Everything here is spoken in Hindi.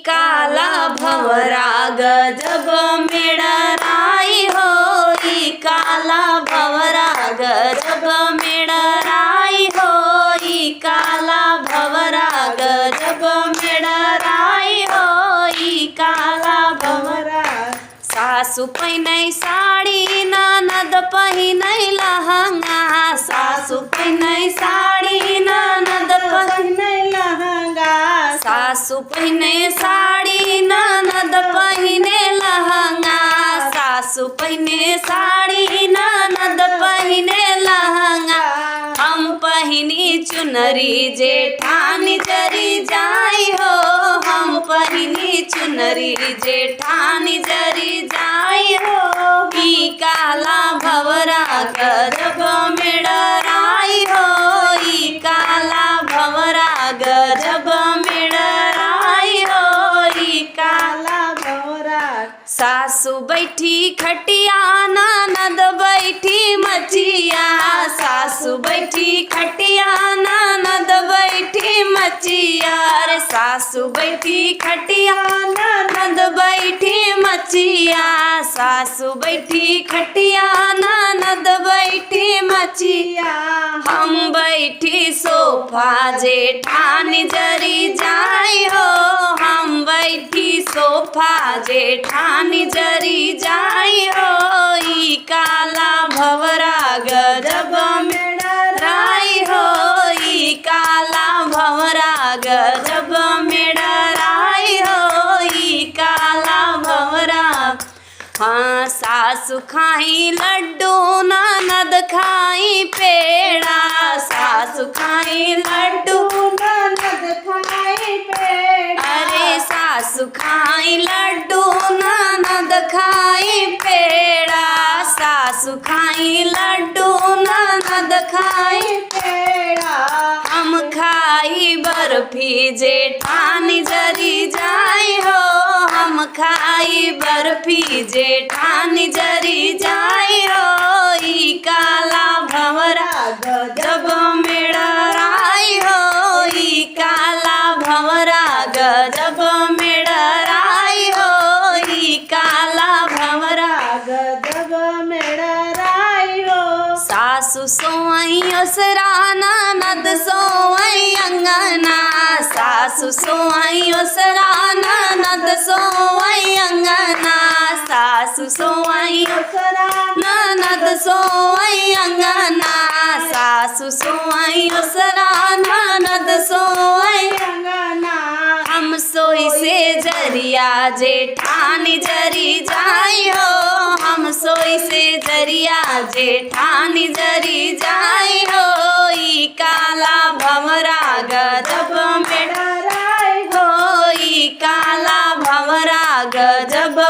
काला भंवरा गजब मेळराई होई, काला भंवरा गजब मेळराई होई, काला भंवरा गजब मेळराई होई, काला भंवरा। सासू पहिनै साड़ी ननद पहिनै लहंगा, सासू पहिनै साड़ी ननद पहिनै लहंगा, सासू पहिनै साड़ी ननद पहिने लहंगा, सासू पहिने साड़ी ननद पहिने लहंगा। हम पहिनी चुनरी जेठानी जरी जाई हो, हम पहिनी चुनरी जेठानी जरी जाई हो, ई काला भंवरा गजब मेळराई हो, ई काला भंवरा गजब मेळराई हो, ई काला भंवरा। सासू बैठी खटिया ननद बैठी मचिया, सासू बैठी खटिया ननद बैठी मचिया, रे सासू बैठी खटिया ननद बैठी मचिया, सासू बैठी खटिया ननद बैठी मचिया। हम बैठी सोफा जेठानी जरी जाई हो, हम बैठी सोफा जेठानी जरी जाई हो, ई काला भंवरा गजब मेळराई हो, ई काला भंवरा गजब मेळराई हो, ई काला भंवरा। हाँ सासू खाई लड्डू ननद खाई पेड़ा, सासू खाई लड्डू ननद खाई पेड़ा, अरे सासू खाई लड्डू ननद खाई पेड़ा, सासू खाई लड्डू ननद खाई पेड़ा। हम खाई बर्फी जेठानी जरी जाई हो, हम खाई बर्फी जेठानी जरी जाई हो, ई काला भंवरा गजब मेळराई हो, ई काला भंवरा गजब मेळराई हो, ई काला भंवरा गजब मेळराई हो। सासू सोई ओसरा ननद सोई अंगना, सासू सोई ओसरा ननद सोई अंगना, सासू सोई ओसरा ननद सोई अंगना, सासू सोई ओसरा ननद सोई अंगना। हम सोई से जरिया जेठानी जरी जाई हो, हम सोई से जरिया जेठानी जरी जाई हो, ई काला भंवरा गजब मेळराई हो, ई काला भंवरा गजब